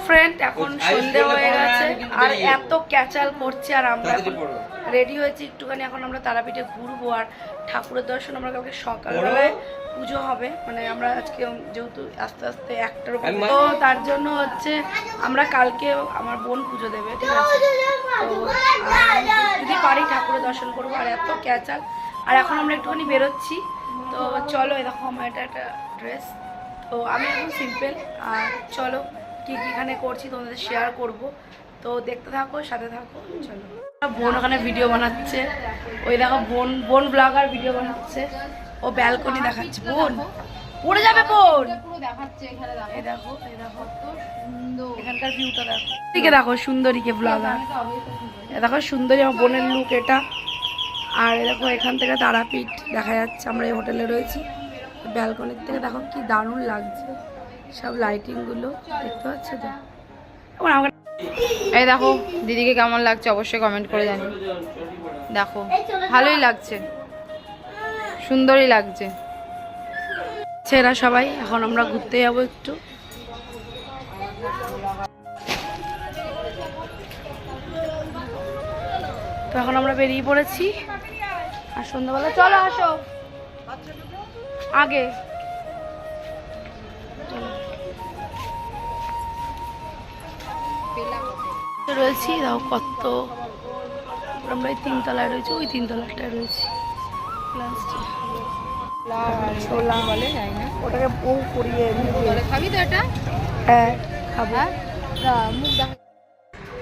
Friend, এখন সন্ধে হয়ে গেছে আর এত ক্যাচাল করছে আর আমরা রেডি হয়েছি একটুখানি। এখন আমরা তারাপীঠে ঘুরবো আর ঠাকুরের দর্শন আমরা কালকে সকালবেলায় পুজো হবে, মানে আমরা আজকে যেহেতু আস্তে আস্তে একটার উপর, তো তার জন্য হচ্ছে আমরা কালকে আমার বোন পুজো দেবে, ঠিক আছে? তো যদি পারি ঠাকুরের দর্শন করবো আর এত ক্যাচাল। আর এখন আমরা একটুখানি বেরোচ্ছি, তো চলো এরকম আমার এটা একটা ড্রেস, তো আমি এখন সিম্পল। আর চলো কী কী এখানে করছি তোমাদের শেয়ার করব, তো দেখতে থাকো, সাথে থাকো। চলো, বোন ওখানে ভিডিও বানাচ্ছে, ওই দেখো বোন ব্লগার ভিডিও বানাচ্ছে, ও ব্যালকনি দেখাচ্ছে। বোন পড়ে যাবে, বোন এই দেখো এখানকার ভিউটা দেখো, দিকে দেখো সুন্দরীকে ব্লগার, দেখো সুন্দরী আমার বোনের লুক এটা। আর দেখো এখান থেকে তারাপীঠ দেখা যাচ্ছে, আমরা এই হোটেলে রয়েছি, ব্যালকনির থেকে দেখো কি দারুণ লাগছে সব লাইটিংগুলো, দেখতে পাচ্ছ তো? এই দেখো দিদিকে কেমন লাগছে অবশ্যই কমেন্ট করে জানি। দেখো ভালোই লাগছে, সুন্দরই লাগছে। ছেড়া সবাই, এখন আমরা ঘুরতে যাবো একটু। তো এখন আমরা বেরিয়ে পড়েছি আর সন্ধ্যাবেলা চলো আসো আগে রয়েছি। দেখো কত, আমরা এই তিনতলায় রয়েছি, ওই তিনতলাটায় রয়েছি। ছোলা বলে ওটাকে বউ করিয়ে খাবি তো এটা? হ্যাঁ খাবো।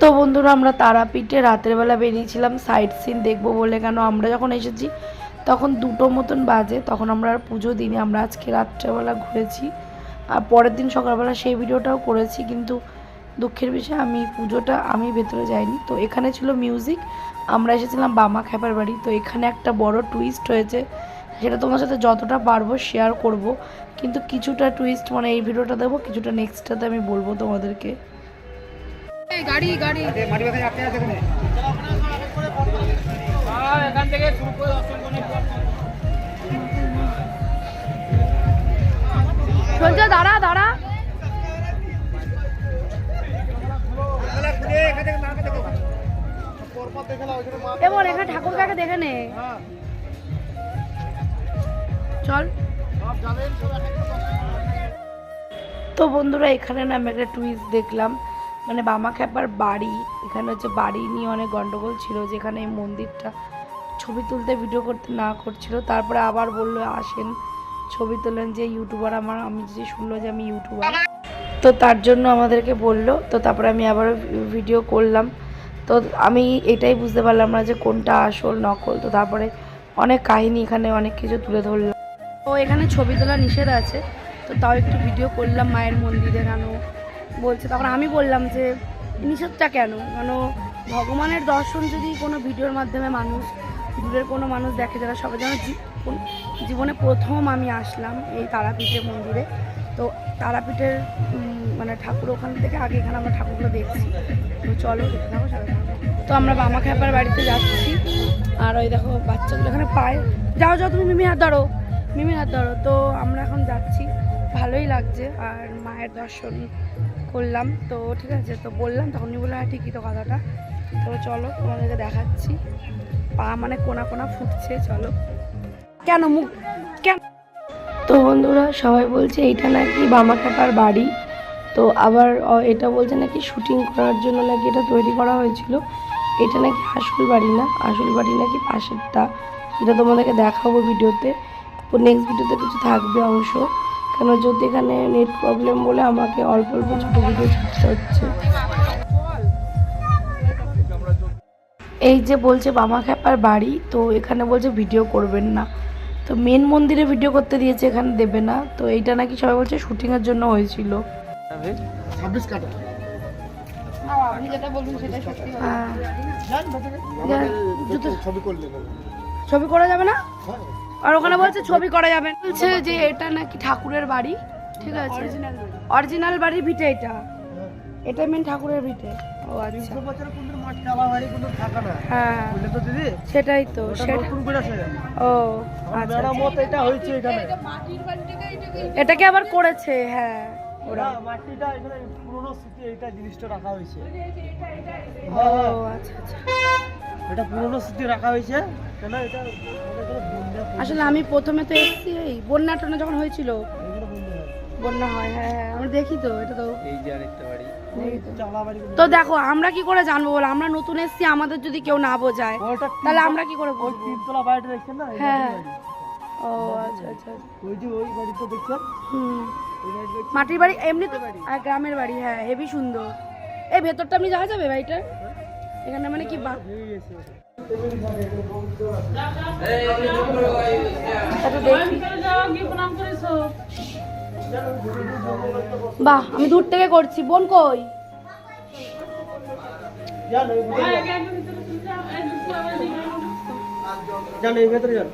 তো বন্ধুরা আমরা তারাপীঠে রাতের বেলা বেরিয়েছিলাম সাইট সিন দেখবো বলে, কেন আমরা যখন এসেছি তখন 2টো মতন বাজে, তখন আমরা আর পুজো দিইনি, আমরা আজকে রাত্রেবেলা ঘুরেছি আর পরের দিন সকালবেলা সেই ভিডিওটাও করেছি। কিন্তু দুঃখের বিষয় আমি পুজোটা আমি ভেতরে যাইনি। তো এখানে ছিল মিউজিক, আমরা এসেছিলাম বামা খ্যাপার বাড়ি। তো এখানে একটা বড় টুইস্ট হয়েছে, সেটা তোমার সাথে যতটা পারবো শেয়ার করব, কিন্তু কিছুটা টুইস্ট মানে এই ভিডিওটা দেবো, কিছুটা নেক্সটটাতে আমি বলবো তোমাদেরকে। গাড়ি গাড়ি এখান থেকে শুরু করে চলছে, দাঁড়া দাঁড়া। এবার এখানে ঠাকুর কাকে দেখে নে, চল। তো বন্ধুরা এখানে না আমি একটা টুইস্ট দেখলাম, মানে বামা খ্যাপার বাড়ি, এখানে হচ্ছে বাড়ি নিয়ে অনেক গন্ডগোল ছিল, যেখানে এই মন্দিরটা ছবি তুলতে ভিডিও করতে না করছিল, তারপরে আবার বললো আসেন ছবি তোলেন, যে ইউটিউবার আমি যে শুনলো যে আমি ইউটিউবার, তো তার জন্য আমাদেরকে বললো। তো তারপরে আমি আবার ভিডিও করলাম, তো আমি এটাই বুঝতে পারলাম না যে কোনটা আসল নকল। তো তারপরে অনেক কাহিনী এখানে অনেক কিছু তুলে ধরলাম। তো এখানে ছবি তোলা নিষেধ আছে, তো তাও একটু ভিডিও করলাম মায়ের মন্দিরে, কেন বলছে। তখন আমি বললাম যে নিষেধটা কেন, কেন ভগবানের দর্শন যদি কোনো ভিডিওর মাধ্যমে মানুষ দূরের কোনো মানুষ দেখে, যারা সবাই যেন জীবনে প্রথম আমি আসলাম এই তারাপীঠের মন্দিরে, তো তারাপীঠের মানে ঠাকুর ওখান থেকে আগে এখানে আমরা ঠাকুরগুলো দেখছি। তো চলো দেখতে থাকো সবাই। তো আমরা বামা খ্যাপার বাড়িতে যাচ্ছি, আর ওই দেখো বাচ্চাগুলো এখানে পায়, যাও যাও তুমি মিমি হাত ধরো, মিমি হাত ধরো। তো আমরা এখন যাচ্ছি, ভালোই লাগছে আর মায়ের দর্শন করলাম। তো ঠিক আছে, তো বললাম তখনই বললাম হ্যাঁ ঠিকই তো কথাটা। তো চলো তোমাদেরকে দেখাচ্ছি, পা মানে কোনা কোনা ফুটছে, চলো। কেন মুখ কেন? তো বন্ধুরা সবাই বলছে এইটা নাকি বামা খ্যাপার বাড়ি, তো আবার এটা বলছে নাকি শুটিং করার জন্য নাকি এটা তৈরি করা হয়েছিল, এটা নাকি আসল বাড়ি না, আসল বাড়ি নাকি পাশেরটা, এটা তোমাদেরকে দেখাবো ভিডিওতে। নেক্সট ভিডিওতে কিছু থাকবে অংশ, কেন যদি এখানে নেট প্রবলেম বলে আমাকে অল্প অল্প ছোটো ভিডিও ছাড়তে হচ্ছে। এই যে বলছে বামা খ্যাপার বাড়ি, তো এখানে বলছে ভিডিও করবেন না, তো মেন মন্দিরে ভিডিও করতে দিয়েছে, এখানে দেবে না। তো এইটা নাকি সবাই বলছে শুটিংয়ের জন্য হয়েছিল। ছবি করা যাবে না, আর ওখানে বলছে ছবি করা যাবে, বলছে যে এটা নাকি ঠাকুরের বাড়ি, ঠিক আছে অরিজিনাল বাড়ির ভিটে, এটা মেন ঠাকুরের ভিটে। ও আচ্ছা, হ্যাঁ সেটাই তো, ও আচ্ছা এটাকে আবার করেছে, হ্যাঁ ওরা? মাটিটা এখানে পুরনো স্মৃতি, এইটা জিনিসটা রাখা হয়েছে। ও আচ্ছা আচ্ছা। এটা পুরনো স্মৃতি রাখা হয়েছে কেন এটা আসলে আমি প্রথমে তো এসেছি এই বন্যা টন্যা যখন হয়েছিল, বন্যা হয়, হ্যাঁ হ্যাঁ আমরা দেখি তো, এটা তো এই যে আরেকটা বাড়ি, দেখি তো। চালা বাড়ি। তো দেখো আমরা কি করে জানবো বলো, আমরা নতুন এসেছি, আমাদের যদি কেউ না বোঝায় তাহলে আমরা কি করে ওই বুঝবো? তিনতলা বাড়িটা দেখছেন না? এই হ্যাঁ। বাড়ি। ও আচ্ছা আচ্ছা আচ্ছা। ওই যে ওই বাড়িটা দেখছেন, হুম, ওই বাড়িটা দেখছেন? মাটির বাড়ি এমনি তো, আর গ্রামের বাড়ি, হ্যাঁ হেভি সুন্দর। এই ভেতরটা আপনি যাওয়া যাবে বাড়িটা? এখানে মানে কি এই এসে এটা দেখি। বাহ, আমি দূর থেকে করছি। বোন কই? যান এই ভিতরে যান, এই ভেতরে যান।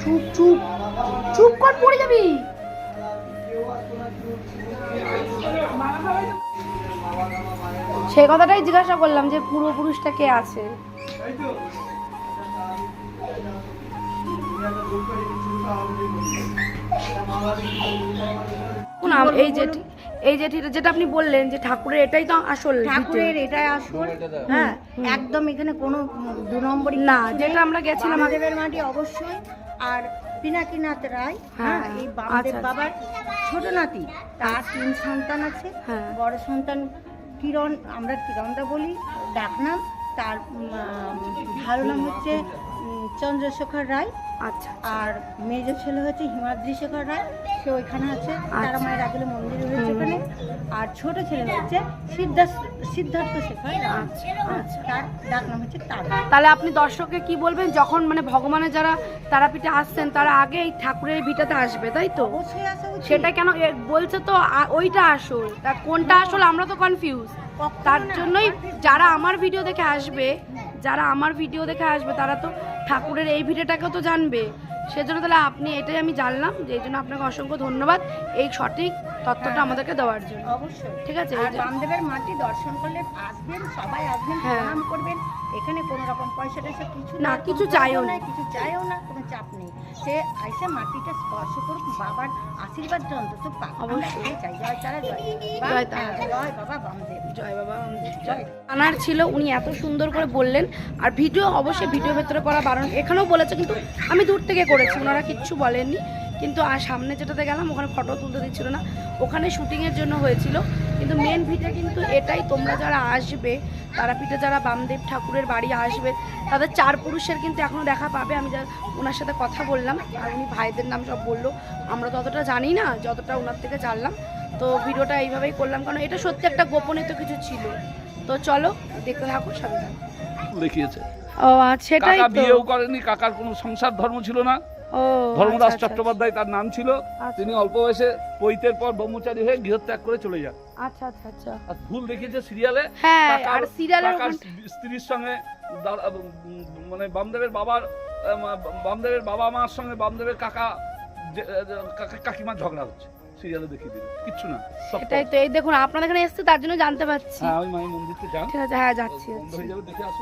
চুপ চুপ চুপ কর, পড়ে যাবি। সেই কথাটাই জিজ্ঞাসা করলাম যে পূর্বপুরুষটা কে আছে। এই যে যেটা আপনি বললেন যে ঠাকুরের এটাই তো আসল ঠাকুরের এটাই আসল। হ্যাঁ, একদম এখানে কোনো দু নম্বরই না, যেটা আমরা গেছিলাম বামদেবের মাটি অবশ্যই। আর পিনাকিনাথ রায়, হ্যাঁ, এই বামদেব আচ্ছা। বাবার ছোট নাতি, তার 3 সন্তান আছে। হ্যাঁ। বড় সন্তান কিরণ, আমরা কিরণদা বলি ডাকনাম। তার ভালো নাম হচ্ছে চন্দ্রশেখর রায়। আচ্ছা আর মেজ ছেলে হচ্ছে হিমাদ্রি শেখর রায়, সে ওইখানে আছে, তারা মায়ের আগলে মন্দির রয়েছে ওখানে। আর ছোট ছেলে হচ্ছে সিদ্ধার্থ শেখর রায়। আচ্ছা। তার ডাক নাম হচ্ছে তারা। তাহলে আপনি দর্শককে কি বলবেন, যখন মানে ভগবানের যারা তারাপীঠে আসছেন তারা আগে এই ঠাকুরের এই ভিটাতে আসবে, তাই তো? অবশ্যই আসা উচিত। সেটা কেন বলছে তো ওইটা আসল, তা কোনটা আসল আমরা তো কনফিউজ। তার জন্যই যারা আমার ভিডিও দেখে আসবে, তারা তো ঠাকুরের এই ভিডিওটাকেও তো জানবে। সেজন্য তাহলে আপনি, এটাই আমি জানলাম, যে এই জন্য আপনাকে অসংখ্য ধন্যবাদ এই সঠিক তথ্যটা আমাদেরকে দেওয়ার জন্য। অবশ্যই, ঠিক আছে। আর বামদেবের মাটি দর্শন করলে আসবেন, সবাই আসবেন, হ্যাঁ। প্রণাম করবেন। এখানে কোনো রকম পয়সা টয়সা কিছু না, না, কিছু কোনো চাইও না। কিছু চাইও না, কোনো চাপ নেই। সে আইসে মাটিটা স্পর্শ করুক, বাবার আশীর্বাদ অন্তত পাক। অবশ্যই। আমরা চাই জয় তারা, জয় জয় তারা। জয় বাবা বামদেব। জয় বাবা। জয়। আনার ছিল, উনি এত সুন্দর করে বললেন। আর ভিডিও অবশ্যই ভিডিও ভেতরে করা বারণ, এখানেও বলেছে, কিন্তু আমি দূর থেকে করেছি, ওনারা কিচ্ছু বলেননি। কিন্তু আর সামনে যেটাতে গেলাম ওখানে ফটো তুলতে দিচ্ছিল না, ওখানে শুটিংয়ের জন্য হয়েছিল। কিন্তু মেন ভিডিও কিন্তু এটাই, তোমরা যারা আসবে তারাপীঠে, যারা বামদেব ঠাকুরের বাড়ি আসবে, তাদের 4 পুরুষের কিন্তু এখনও দেখা পাবে। আমি ওনার সাথে কথা বললাম, আর উনি ভাইদের নাম সব বললো। আমরা তো অতটা জানি না, যতটা ওনার থেকে জানলাম। তো ভিডিওটা এইভাবেই করলাম, কারণ এটা সত্যি একটা গোপনীয় কিছু ছিল। তো চলো দেখতে থাকো, সাথে থাকো। দেখিয়েছে। ও আচ্ছা, সেটাই কাকা তো। বিয়েও করেনি, কাকার কোনো সংসার ধর্ম ছিল না। ও ধর্মদাস আচ্ছা, আচ্ছা, চট্টোপাধ্যায় তার নাম ছিল। আচ্ছা। তিনি অল্প বয়সে পৈতের পর ব্রহ্মচারী হয়ে গৃহত্যাগ করে চলে যান। আচ্ছা আচ্ছা আচ্ছা। আর ভুল দেখিয়েছে সিরিয়ালে। হ্যাঁ, কাকার- আর সিরিয়ালের কাকার স্ত্রীর সঙ্গে মানে বামদেবের বাবা মার সঙ্গে বামদেবের কাকিমার ঝগড়া হচ্ছে। সিরিয়ালে দেখিয়ে দিল, কিচ্ছু না, সব এটাই তো। এই দেখুন, আপনাদের এখানে এসছে তার জন্য জানতে পারছি। হ্যাঁ, ওই মায়ের মন্দিরতে যান, ঠিক আছে, হ্যাঁ যাচ্ছি। বন্ধ হয়ে যাবে, দেখে আসুন।